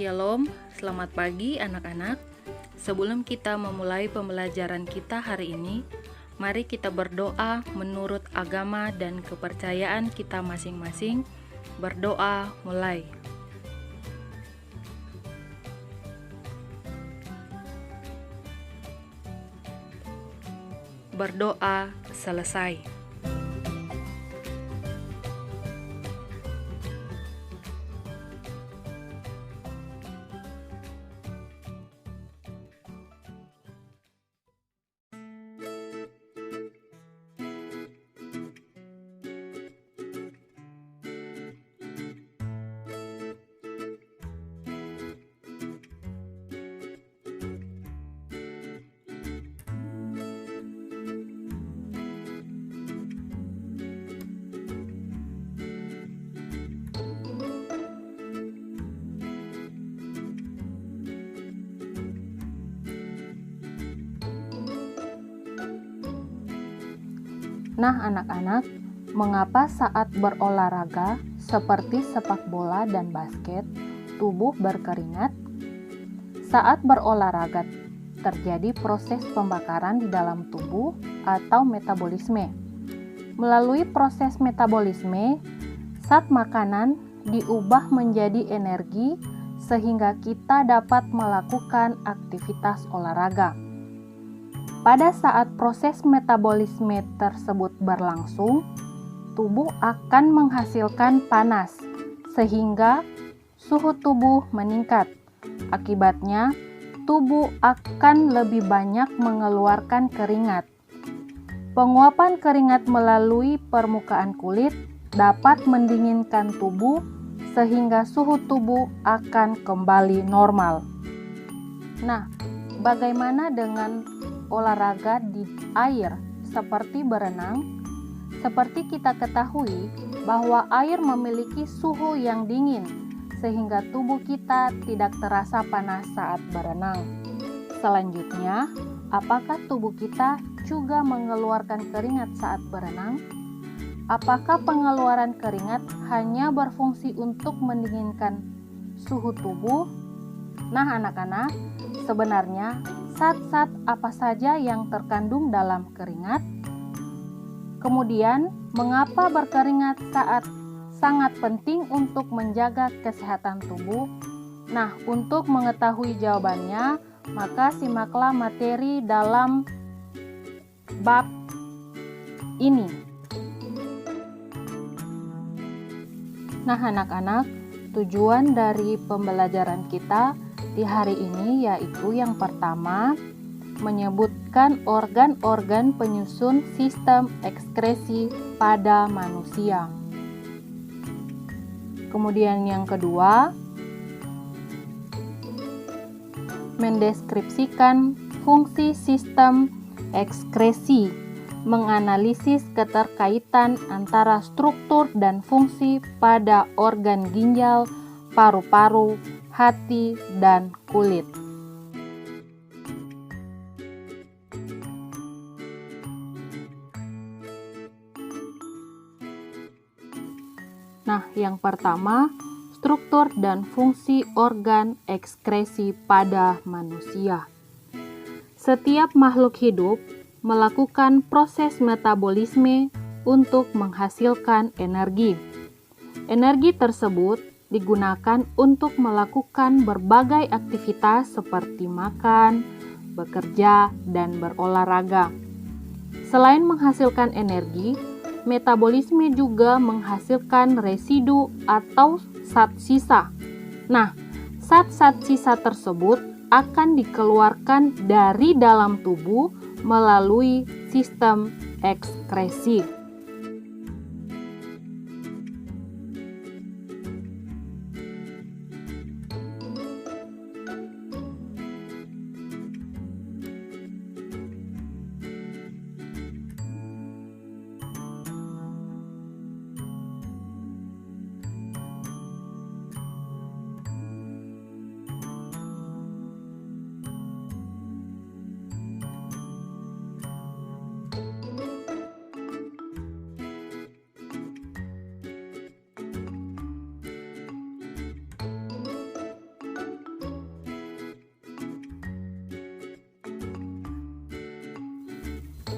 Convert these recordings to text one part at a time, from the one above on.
Shalom, selamat pagi anak-anak. Sebelum kita memulai pembelajaran kita hari ini, mari kita berdoa menurut agama dan kepercayaan kita masing-masing. Berdoa mulai. Berdoa selesai. Nah, anak-anak, mengapa saat berolahraga seperti sepak bola dan basket, tubuh berkeringat? Saat berolahraga terjadi proses pembakaran di dalam tubuh atau metabolisme. Melalui proses metabolisme, zat makanan diubah menjadi energi sehingga kita dapat melakukan aktivitas olahraga. Pada saat proses metabolisme tersebut berlangsung, tubuh akan menghasilkan panas, sehingga suhu tubuh meningkat. Akibatnya, tubuh akan lebih banyak mengeluarkan keringat. Penguapan keringat melalui permukaan kulit dapat mendinginkan tubuh, sehingga suhu tubuh akan kembali normal. Nah, bagaimana dengan olahraga di air seperti berenang? Seperti kita ketahui bahwa air memiliki suhu yang dingin sehingga tubuh kita tidak terasa panas saat berenang. Selanjutnya, apakah tubuh kita juga mengeluarkan keringat saat berenang? Apakah pengeluaran keringat hanya berfungsi untuk mendinginkan suhu tubuh? Nah, anak-anak, sebenarnya zat-zat apa saja yang terkandung dalam keringat? Kemudian, mengapa berkeringat saat sangat penting untuk menjaga kesehatan tubuh? Nah, untuk mengetahui jawabannya, maka simaklah materi dalam bab ini. Nah, anak-anak, tujuan dari pembelajaran kita di hari ini yaitu yang pertama, menyebutkan organ-organ penyusun sistem ekskresi pada manusia. Kemudian yang kedua, mendeskripsikan fungsi sistem ekskresi, menganalisis keterkaitan antara struktur dan fungsi pada organ ginjal, paru-paru, hati, dan kulit. Nah, yang pertama, struktur dan fungsi organ ekskresi pada manusia. Setiap makhluk hidup melakukan proses metabolisme untuk menghasilkan energi. Energi tersebut digunakan untuk melakukan berbagai aktivitas seperti makan, bekerja, dan berolahraga. Selain menghasilkan energi, metabolisme juga menghasilkan residu atau zat sisa. Nah, zat-zat sisa tersebut akan dikeluarkan dari dalam tubuh melalui sistem ekskresi.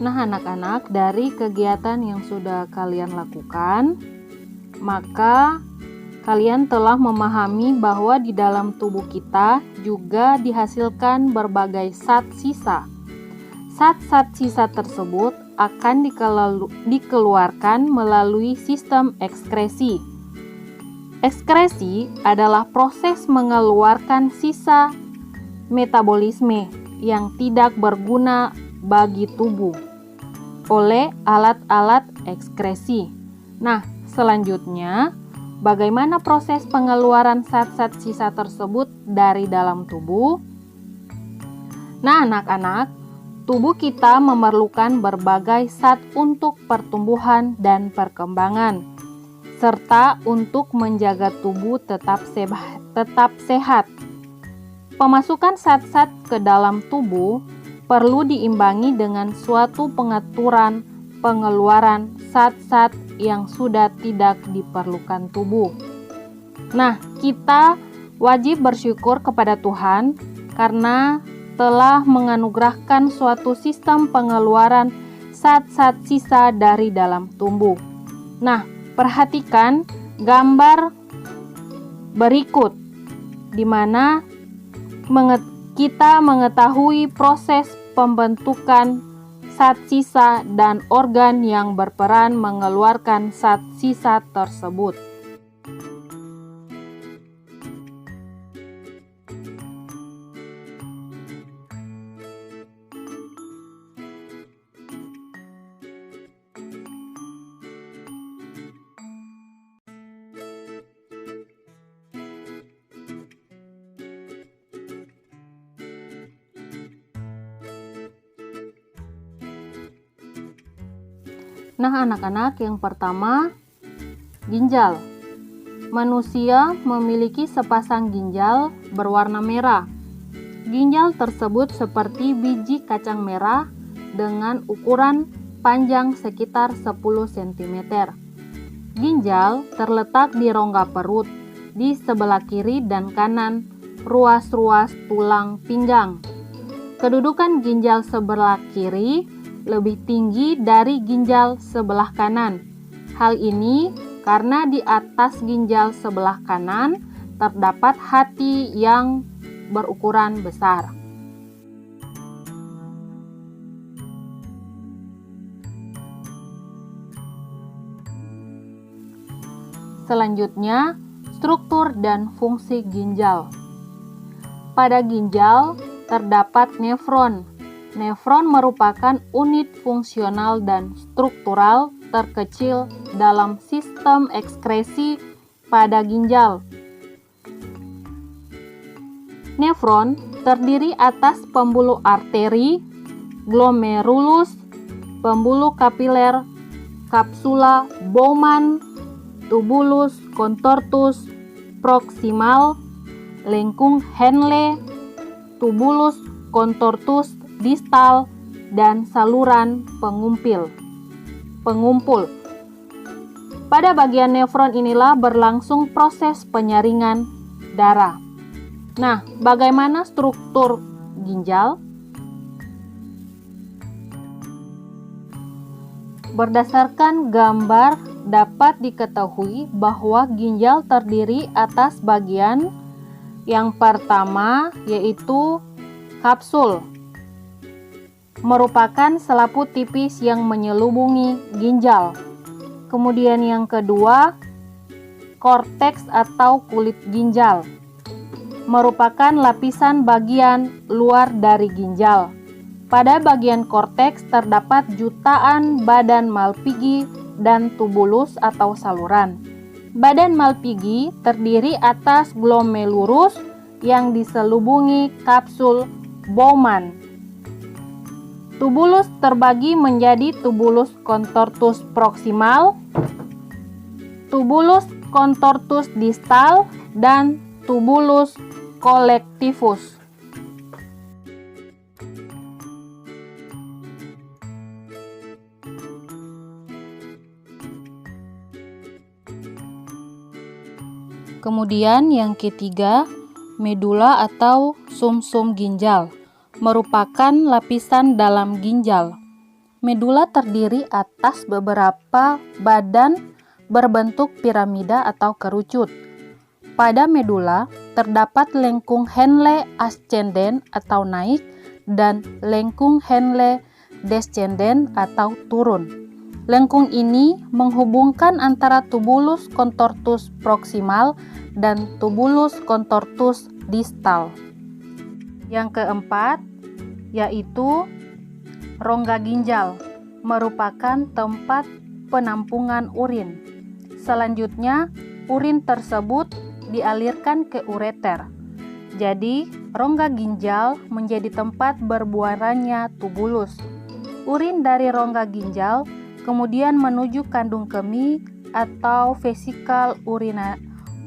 Nah, anak-anak, dari kegiatan yang sudah kalian lakukan, maka kalian telah memahami bahwa di dalam tubuh kita juga dihasilkan berbagai zat sisa. Zat-zat sisa tersebut akan dikeluarkan melalui sistem ekskresi. Ekskresi adalah proses mengeluarkan sisa metabolisme yang tidak berguna bagi tubuh oleh alat-alat ekskresi. Nah, selanjutnya, bagaimana proses pengeluaran zat-zat sisa tersebut dari dalam tubuh? Nah, anak-anak, tubuh kita memerlukan berbagai zat untuk pertumbuhan dan perkembangan, serta untuk menjaga tubuh tetap sehat. Pemasukan zat-zat ke dalam tubuh perlu diimbangi dengan suatu pengaturan pengeluaran zat-zat yang sudah tidak diperlukan tubuh. Nah, kita wajib bersyukur kepada Tuhan karena telah menganugerahkan suatu sistem pengeluaran zat-zat sisa dari dalam tubuh. Nah, perhatikan gambar berikut di mana kita mengetahui proses pembentukan zat sisa dan organ yang berperan mengeluarkan zat sisa tersebut. Nah, anak-anak, yang pertama, ginjal. Manusia memiliki sepasang ginjal berwarna merah. Ginjal tersebut seperti biji kacang merah dengan ukuran panjang sekitar 10 cm. Ginjal terletak di rongga perut, di sebelah kiri dan kanan ruas-ruas tulang pinggang. Kedudukan ginjal sebelah kiri lebih tinggi dari ginjal sebelah kanan. Hal ini karena di atas ginjal sebelah kanan terdapat hati yang berukuran besar. Selanjutnya, struktur dan fungsi ginjal. Pada ginjal terdapat nefron. Nefron merupakan unit fungsional dan struktural terkecil dalam sistem ekskresi pada ginjal. Nefron terdiri atas pembuluh arteri, glomerulus, pembuluh kapiler, kapsula Bowman, tubulus contortus proximal, lengkung Henle, tubulus contortus distal, dan saluran pengumpul. Pada bagian nefron inilah berlangsung proses penyaringan darah. Nah, bagaimana struktur ginjal? Berdasarkan gambar dapat diketahui bahwa ginjal terdiri atas bagian yang pertama yaitu kapsul, merupakan selaput tipis yang menyelubungi ginjal. Kemudian yang kedua, korteks atau kulit ginjal, merupakan lapisan bagian luar dari ginjal. Pada bagian korteks terdapat jutaan badan Malpighi dan tubulus atau saluran. Badan Malpighi terdiri atas glomerulus yang diselubungi kapsul Bowman. Tubulus terbagi menjadi tubulus contortus proximal, tubulus contortus distal, dan tubulus collectivus. Kemudian yang ketiga, medula atau sumsum ginjal, merupakan lapisan dalam ginjal. medula terdiri atas beberapa badan berbentuk piramida atau kerucut. Pada medula terdapat lengkung Henle ascendens atau naik dan lengkung Henle descendens atau turun. Lengkung ini menghubungkan antara tubulus contortus proximal dan tubulus contortus distal. Yang keempat yaitu rongga ginjal, merupakan tempat penampungan urin. Selanjutnya, urin tersebut dialirkan ke ureter. Jadi, rongga ginjal menjadi tempat berbuarannya tubulus. Urin dari rongga ginjal kemudian menuju kandung kemih atau vesikal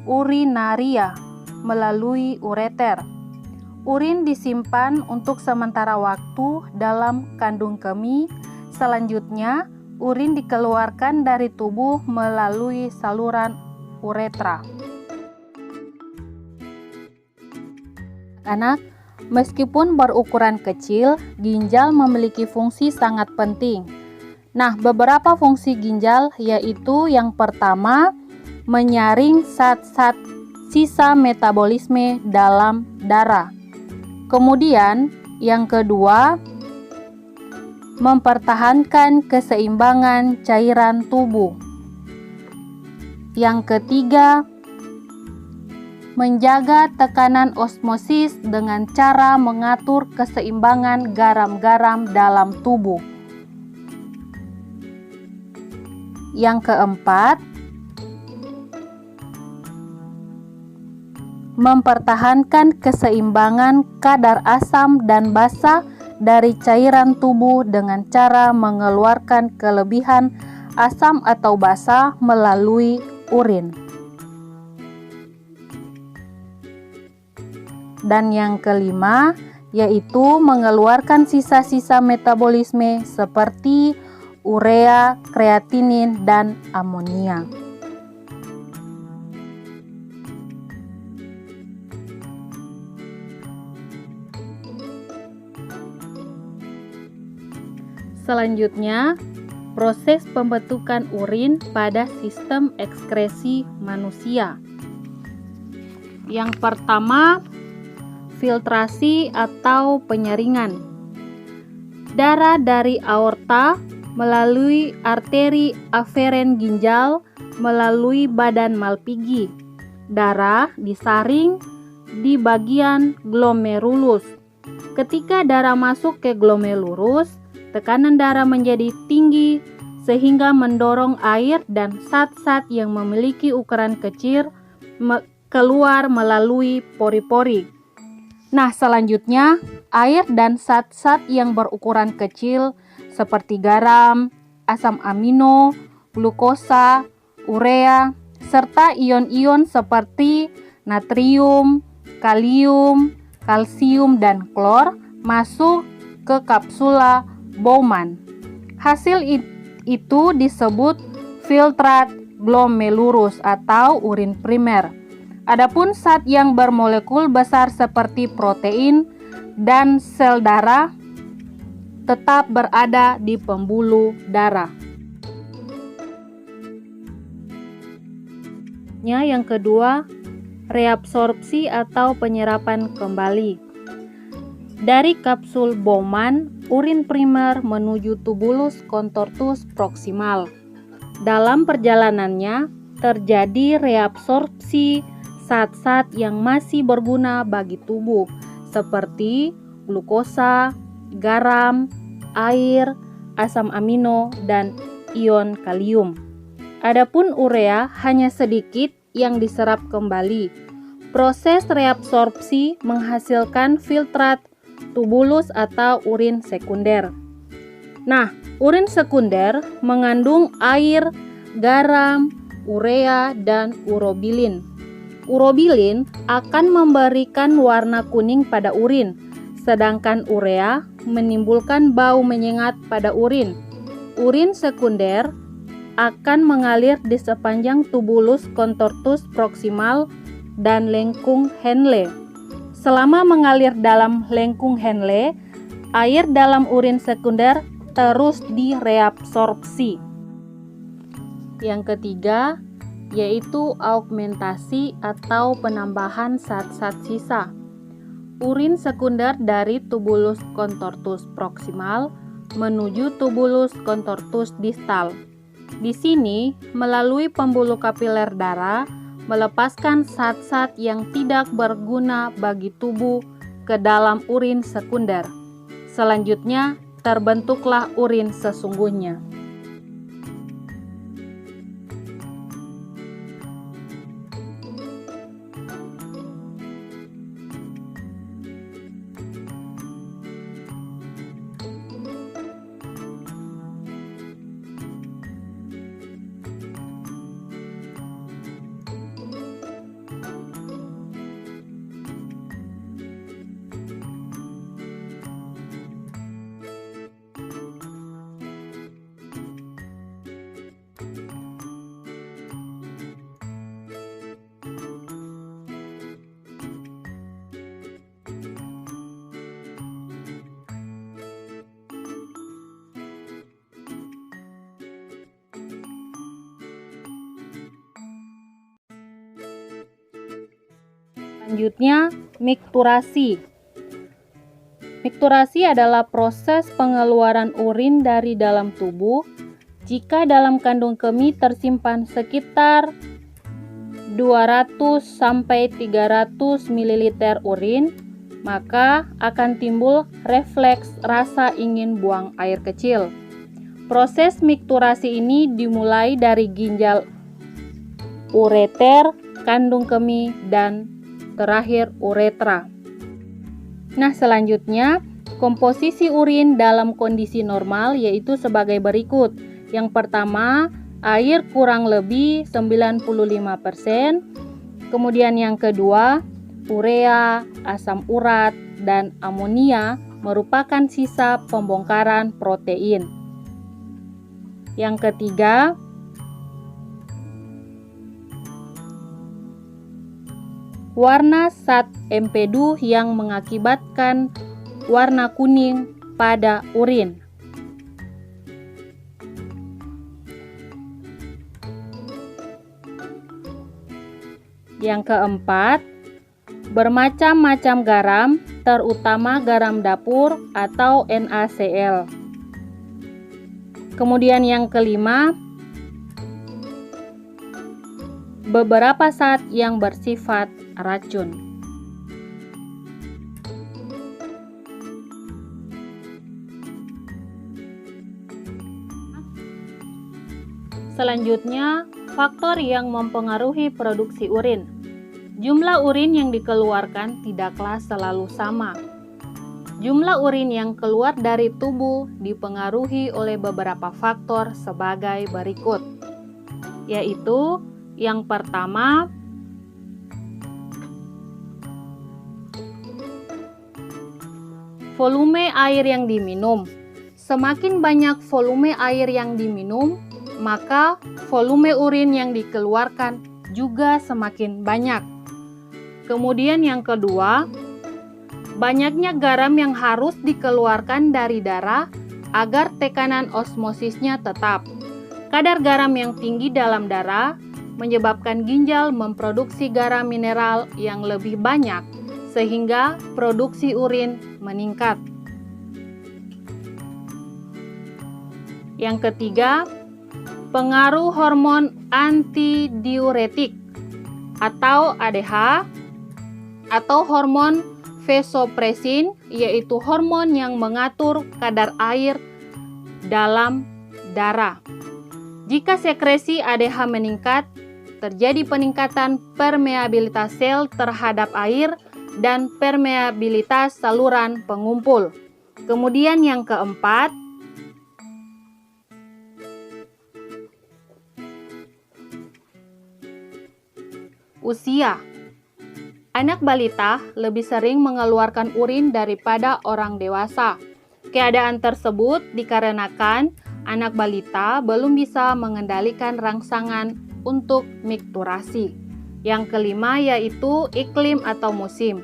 urinaria melalui ureter. Urin disimpan untuk sementara waktu dalam kandung kemih. Selanjutnya, urin dikeluarkan dari tubuh melalui saluran uretra. Anak, meskipun berukuran kecil, ginjal memiliki fungsi sangat penting. Nah, beberapa fungsi ginjal yaitu yang pertama, menyaring zat-zat sisa metabolisme dalam darah. Kemudian, yang kedua, mempertahankan keseimbangan cairan tubuh. Yang ketiga, menjaga tekanan osmosis dengan cara mengatur keseimbangan garam-garam dalam tubuh. Yang keempat, mempertahankan keseimbangan kadar asam dan basa dari cairan tubuh dengan cara mengeluarkan kelebihan asam atau basa melalui urin. Dan yang kelima, yaitu mengeluarkan sisa-sisa metabolisme seperti urea, kreatinin, dan amonia. Selanjutnya, proses pembentukan urin pada sistem ekskresi manusia. Yang pertama, filtrasi atau penyaringan. Darah dari aorta melalui arteri aferen ginjal melalui badan Malpighi. Darah disaring di bagian glomerulus. Ketika darah masuk ke glomerulus, tekanan darah menjadi tinggi sehingga mendorong air dan zat-zat yang memiliki ukuran kecil keluar melalui pori-pori. Nah, selanjutnya air dan zat-zat yang berukuran kecil seperti garam, asam amino, glukosa, urea, serta ion-ion seperti natrium, kalium, kalsium, dan klor masuk ke kapsula Bowman. Hasil itu disebut filtrat glomerulus atau urin primer. Adapun zat yang bermolekul besar seperti protein dan sel darah tetap berada di pembuluh darah. Yang kedua, reabsorpsi atau penyerapan kembali. Dari kapsul Bowman, urin primer menuju tubulus contortus proximal. Dalam perjalanannya, terjadi reabsorpsi zat-zat yang masih berguna bagi tubuh, seperti glukosa, garam, air, asam amino, dan ion kalium. Adapun urea hanya sedikit yang diserap kembali. Proses reabsorpsi menghasilkan filtrat tubulus atau urin sekunder. Nah, urin sekunder mengandung air, garam, urea, dan urobilin. Urobilin akan memberikan warna kuning pada urin, sedangkan urea menimbulkan bau menyengat pada urin. Urin sekunder akan mengalir di sepanjang tubulus contortus proximal dan lengkung Henle. Selama mengalir dalam lengkung Henle, air dalam urin sekunder terus direabsorpsi. Yang ketiga yaitu augmentasi atau penambahan zat-zat sisa. Urin sekunder dari tubulus contortus proximal menuju tubulus contortus distal. Di sini, melalui pembuluh kapiler darah, melepaskan zat-zat yang tidak berguna bagi tubuh ke dalam urin sekunder. Selanjutnya, terbentuklah urin sesungguhnya. Selanjutnya, mikturasi. Mikturasi adalah proses pengeluaran urin dari dalam tubuh jika dalam kandung kemih tersimpan sekitar 200 sampai 300 ml urin, maka akan timbul refleks rasa ingin buang air kecil. Proses mikturasi ini dimulai dari ginjal ureter, kandung kemih, dan terakhir uretra. Nah, selanjutnya komposisi urin dalam kondisi normal yaitu sebagai berikut. Yang pertama, air kurang lebih 95%. Kemudian yang kedua, urea, asam urat, dan amonia merupakan sisa pembongkaran protein. Yang ketiga, warna zat empedu yang mengakibatkan warna kuning pada urin. Yang keempat, bermacam-macam garam, terutama garam dapur atau NaCl. Kemudian yang kelima, beberapa zat yang bersifat racun. Selanjutnya, faktor yang mempengaruhi produksi urin. Jumlah urin yang dikeluarkan tidaklah selalu sama. Jumlah urin yang keluar dari tubuh dipengaruhi oleh beberapa faktor sebagai berikut, yaitu yang pertama, volume air yang diminum. Semakin banyak volume air yang diminum, maka volume urin yang dikeluarkan juga semakin banyak. Kemudian yang kedua, banyaknya garam yang harus dikeluarkan dari darah agar tekanan osmosisnya tetap. Kadar garam yang tinggi dalam darah menyebabkan ginjal memproduksi garam mineral yang lebih banyak, sehingga produksi urin meningkat. Yang ketiga, pengaruh hormon antidiuretik atau ADH atau hormon vasopresin, yaitu hormon yang mengatur kadar air dalam darah. Jika sekresi ADH meningkat, terjadi peningkatan permeabilitas sel terhadap air dan permeabilitas saluran pengumpul. Kemudian yang keempat, usia. Anak balita lebih sering mengeluarkan urin daripada orang dewasa. Keadaan tersebut dikarenakan anak balita belum bisa mengendalikan rangsangan untuk mikturasi. Yang kelima yaitu iklim atau musim.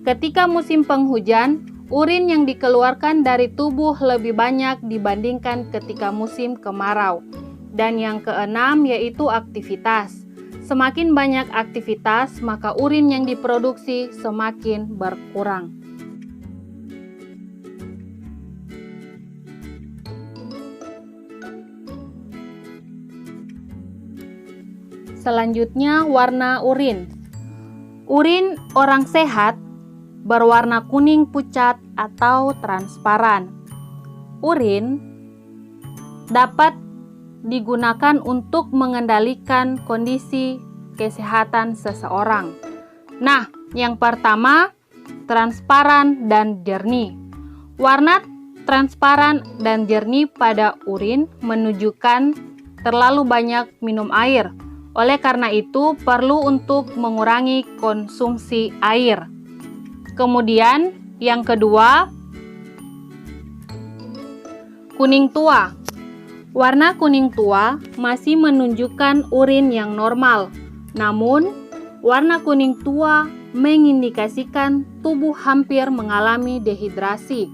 Ketika musim penghujan, Urin yang dikeluarkan dari tubuh lebih banyak dibandingkan ketika musim kemarau. Dan yang keenam yaitu aktivitas. Semakin banyak aktivitas, maka urin yang diproduksi semakin berkurang. Selanjutnya, warna urin. Urin orang sehat berwarna kuning pucat atau transparan. Urin dapat digunakan untuk mengendalikan kondisi kesehatan seseorang. Nah, yang pertama, transparan dan jernih. Warna transparan dan jernih pada urin menunjukkan terlalu banyak minum air. Oleh karena itu, perlu untuk mengurangi konsumsi air. Kemudian, yang kedua, kuning tua. Warna kuning tua masih menunjukkan urin yang normal. Namun, warna kuning tua mengindikasikan tubuh hampir mengalami dehidrasi.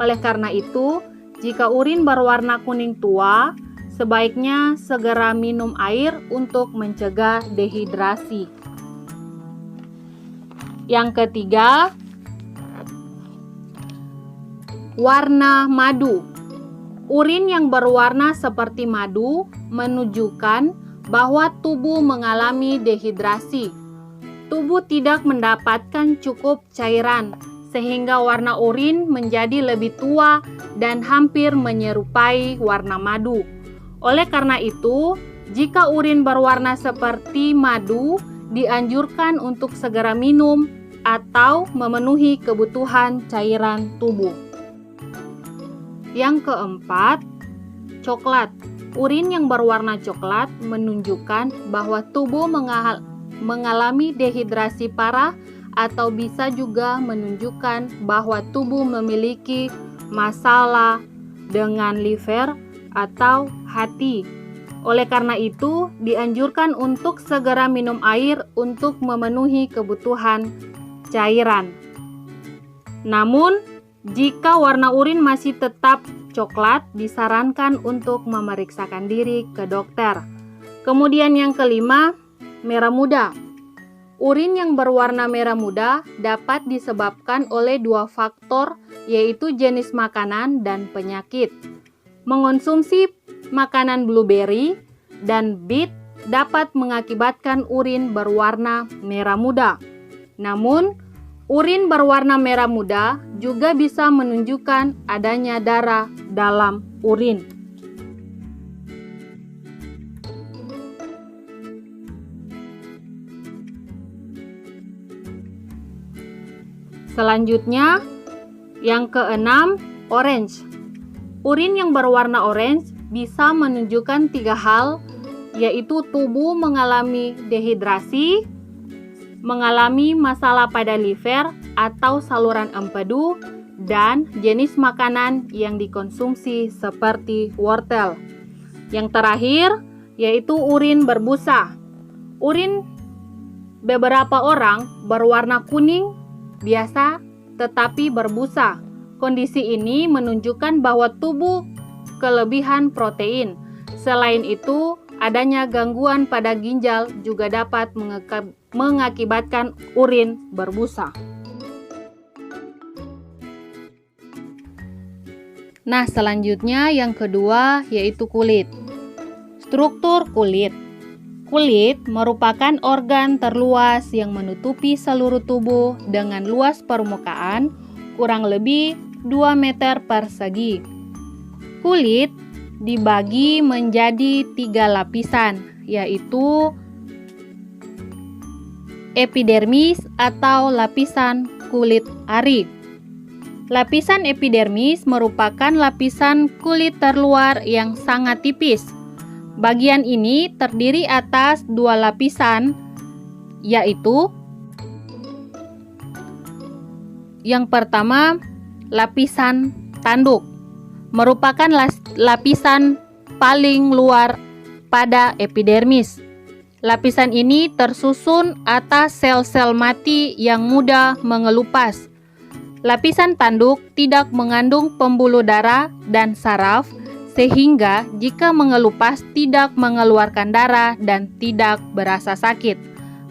Oleh karena itu, jika urin berwarna kuning tua, sebaiknya segera minum air untuk mencegah dehidrasi. Yang ketiga, warna madu. Urin yang berwarna seperti madu menunjukkan bahwa tubuh mengalami dehidrasi. Tubuh tidak mendapatkan cukup cairan, sehingga warna urin menjadi lebih tua dan hampir menyerupai warna madu. Oleh karena itu, jika urin berwarna seperti madu, dianjurkan untuk segera minum atau memenuhi kebutuhan cairan tubuh. Yang keempat, coklat. Urin yang berwarna coklat menunjukkan bahwa tubuh mengalami dehidrasi parah atau bisa juga menunjukkan bahwa tubuh memiliki masalah dengan liver atau hati. Oleh karena itu, dianjurkan untuk segera minum air untuk memenuhi kebutuhan cairan. Namun, jika warna urin masih tetap coklat, disarankan untuk memeriksakan diri ke dokter. Kemudian yang kelima, merah muda. Urin yang berwarna merah muda dapat disebabkan oleh dua faktor, yaitu jenis makanan dan penyakit. Mengonsumsi makanan blueberry dan beet dapat mengakibatkan urin berwarna merah muda. Namun, urin berwarna merah muda juga bisa menunjukkan adanya darah dalam urin. Selanjutnya, yang keenam, orange. Urin yang berwarna orange bisa menunjukkan tiga hal, yaitu tubuh mengalami dehidrasi, mengalami masalah pada liver atau saluran empedu, dan jenis makanan yang dikonsumsi seperti wortel. Yang terakhir, yaitu urin berbusa. Urin beberapa orang berwarna kuning biasa tetapi berbusa. Kondisi ini menunjukkan bahwa tubuh kelebihan protein. Selain itu, adanya gangguan pada ginjal juga dapat mengakibatkan urin berbusa. Nah, selanjutnya yang kedua yaitu kulit. Struktur kulit. Kulit merupakan organ terluas yang menutupi seluruh tubuh dengan luas permukaan kurang lebih 2 meter persegi. Kulit dibagi menjadi 3 lapisan, yaitu epidermis atau lapisan kulit ari. Lapisan epidermis merupakan lapisan kulit terluar yang sangat tipis. Bagian ini terdiri atas 2 lapisan, yaitu yang pertama, lapisan tanduk, merupakan lapisan paling luar pada epidermis. Lapisan ini tersusun atas sel-sel mati yang mudah mengelupas. Lapisan tanduk tidak mengandung pembuluh darah dan saraf, sehingga jika mengelupas tidak mengeluarkan darah dan tidak berasa sakit.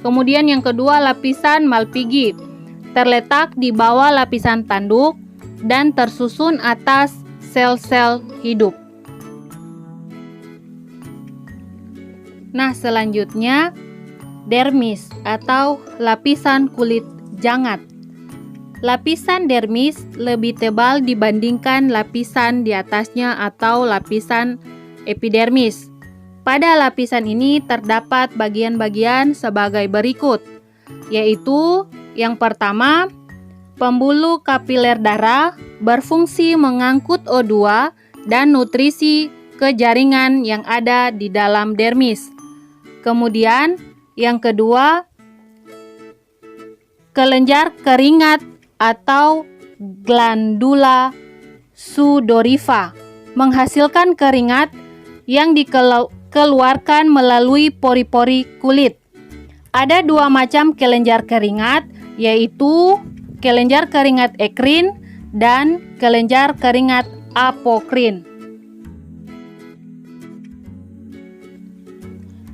Kemudian yang kedua, lapisan Malpighi terletak di bawah lapisan tanduk dan tersusun atas sel-sel hidup. Nah, selanjutnya dermis atau lapisan kulit jangat. Lapisan dermis lebih tebal dibandingkan lapisan di atasnya atau lapisan epidermis. Pada lapisan ini terdapat bagian-bagian sebagai berikut, yaitu yang pertama, pembuluh kapiler darah berfungsi mengangkut O2 dan nutrisi ke jaringan yang ada di dalam dermis. Kemudian yang kedua, kelenjar keringat atau glandula sudorifa menghasilkan keringat yang dikeluarkan melalui pori-pori kulit. Ada dua macam kelenjar keringat, yaitu kelenjar keringat ekrin dan kelenjar keringat apokrin.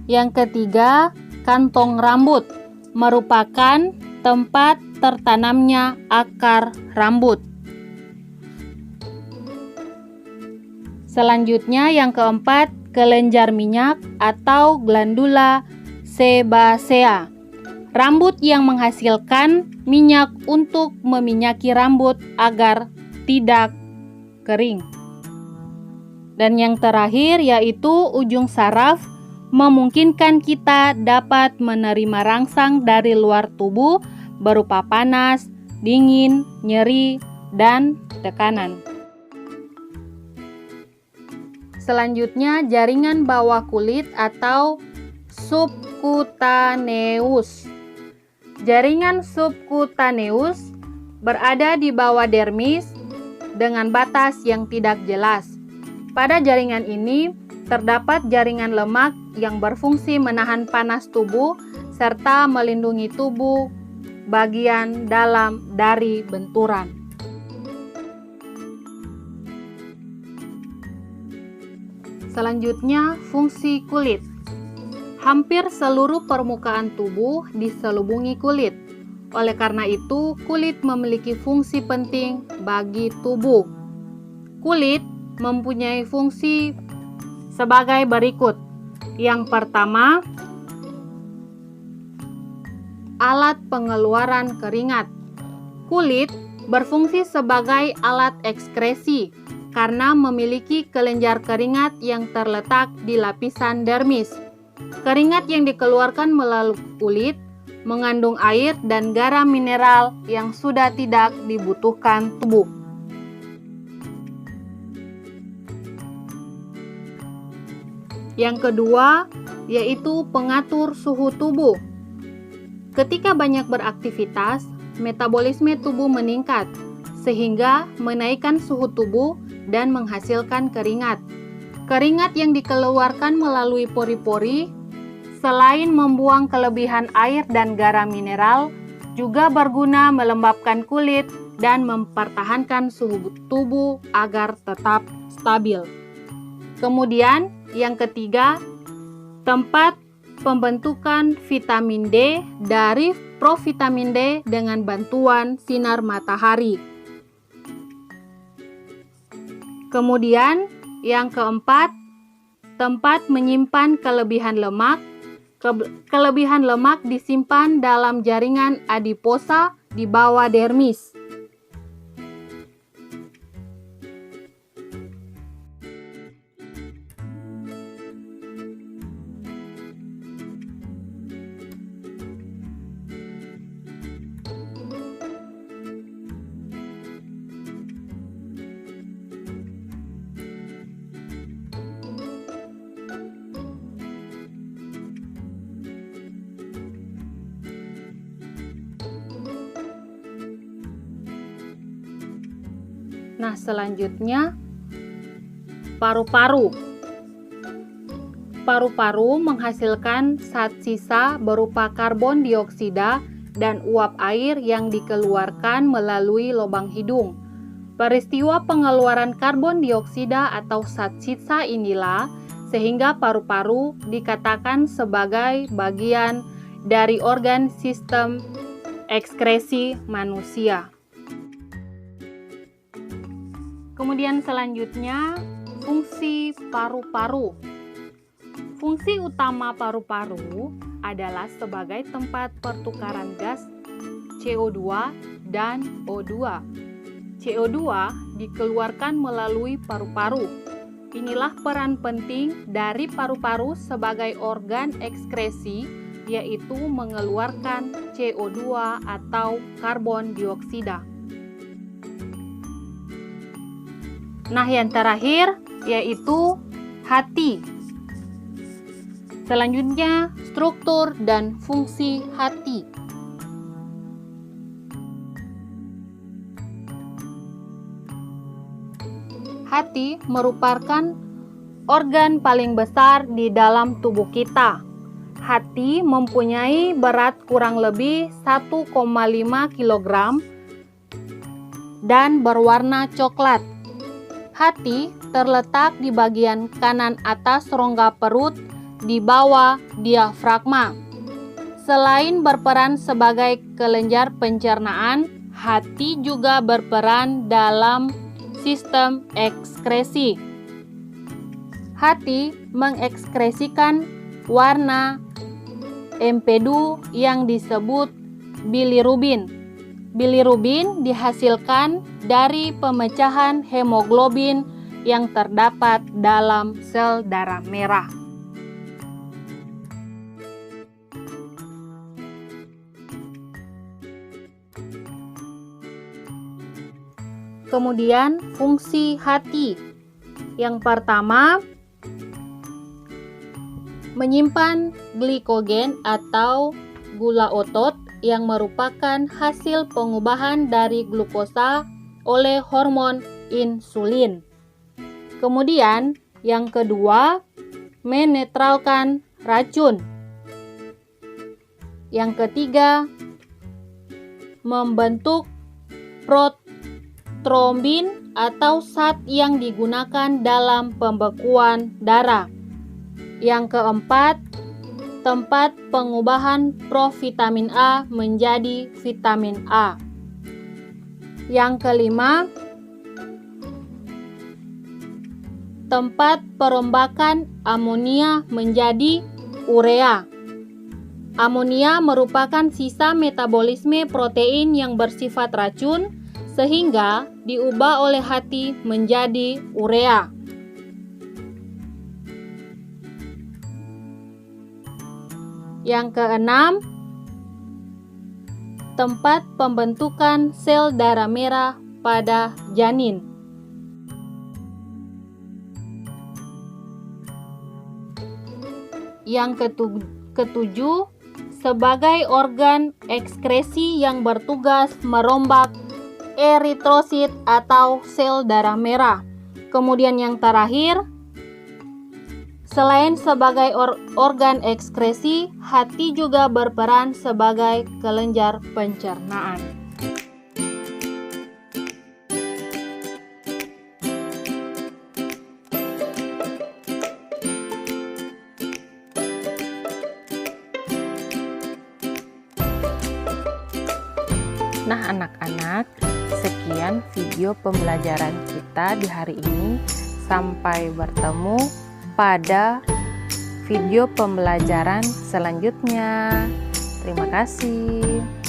Yang ketiga, kantong rambut merupakan tempat tertanamnya akar rambut. Selanjutnya yang keempat, kelenjar minyak atau glandula sebacea. Rambut yang menghasilkan minyak untuk meminyaki rambut agar tidak kering. Dan yang terakhir yaitu ujung saraf memungkinkan kita dapat menerima rangsang dari luar tubuh berupa panas, dingin, nyeri, dan tekanan. Selanjutnya, jaringan bawah kulit atau subcutaneus. Jaringan subcutaneus berada di bawah dermis dengan batas yang tidak jelas. Pada jaringan ini terdapat jaringan lemak yang berfungsi menahan panas tubuh serta melindungi tubuh bagian dalam dari benturan. Selanjutnya, fungsi kulit. Hampir seluruh permukaan tubuh diselubungi kulit. Oleh karena itu, kulit memiliki fungsi penting bagi tubuh. Kulit mempunyai fungsi sebagai berikut. Yang pertama, alat pengeluaran keringat. Kulit berfungsi sebagai alat ekskresi karena memiliki kelenjar keringat yang terletak di lapisan dermis. Keringat yang dikeluarkan melalui kulit mengandung air dan garam mineral yang sudah tidak dibutuhkan tubuh. Yang kedua, yaitu pengatur suhu tubuh. Ketika banyak beraktivitas, metabolisme tubuh meningkat, sehingga menaikkan suhu tubuh dan menghasilkan keringat. Keringat yang dikeluarkan melalui pori-pori, selain membuang kelebihan air dan garam mineral, juga berguna melembabkan kulit dan mempertahankan suhu tubuh agar tetap stabil. Kemudian, yang ketiga, tempat pembentukan vitamin D dari provitamin D dengan bantuan sinar matahari. Kemudian, yang keempat, tempat menyimpan kelebihan lemak. Kelebihan lemak disimpan dalam jaringan adiposa di bawah dermis. Nah, selanjutnya paru-paru. Paru-paru menghasilkan zat sisa berupa karbon dioksida dan uap air yang dikeluarkan melalui lubang hidung. Peristiwa pengeluaran karbon dioksida atau zat sisa inilah sehingga paru-paru dikatakan sebagai bagian dari organ sistem ekskresi manusia. Kemudian selanjutnya, fungsi paru-paru. Fungsi utama paru-paru adalah sebagai tempat pertukaran gas CO2 dan O2. CO2 dikeluarkan melalui paru-paru. Inilah peran penting dari paru-paru sebagai organ ekskresi, yaitu mengeluarkan CO2 atau karbon dioksida. Nah, yang terakhir yaitu hati. Selanjutnya, struktur dan fungsi hati. Hati merupakan organ paling besar di dalam tubuh kita. Hati mempunyai berat kurang lebih 1,5 kg dan berwarna coklat. Hati terletak di bagian kanan atas rongga perut di bawah diafragma. Selain berperan sebagai kelenjar pencernaan, hati juga berperan dalam sistem ekskresi. Hati mengekskresikan warna empedu yang disebut bilirubin. Bilirubin dihasilkan dari pemecahan hemoglobin yang terdapat dalam sel darah merah. Kemudian fungsi hati. Yang pertama, menyimpan glikogen atau gula otot yang merupakan hasil pengubahan dari glukosa oleh hormon insulin. Kemudian, yang kedua, menetralkan racun. Yang ketiga, membentuk protrombin atau zat yang digunakan dalam pembekuan darah. Yang keempat, tempat pengubahan provitamin A menjadi vitamin A. Yang kelima, tempat perombakan amonia menjadi urea. Amonia merupakan sisa metabolisme protein yang bersifat racun sehingga diubah oleh hati menjadi urea. Yang keenam, tempat pembentukan sel darah merah pada janin. Yang ketujuh, sebagai organ ekskresi yang bertugas merombak eritrosit atau sel darah merah. Kemudian yang terakhir, selain sebagai organ ekskresi, hati juga berperan sebagai kelenjar pencernaan. Nah, anak-anak, sekian video pembelajaran kita di hari ini. Sampai bertemu pada video pembelajaran selanjutnya. Terima kasih.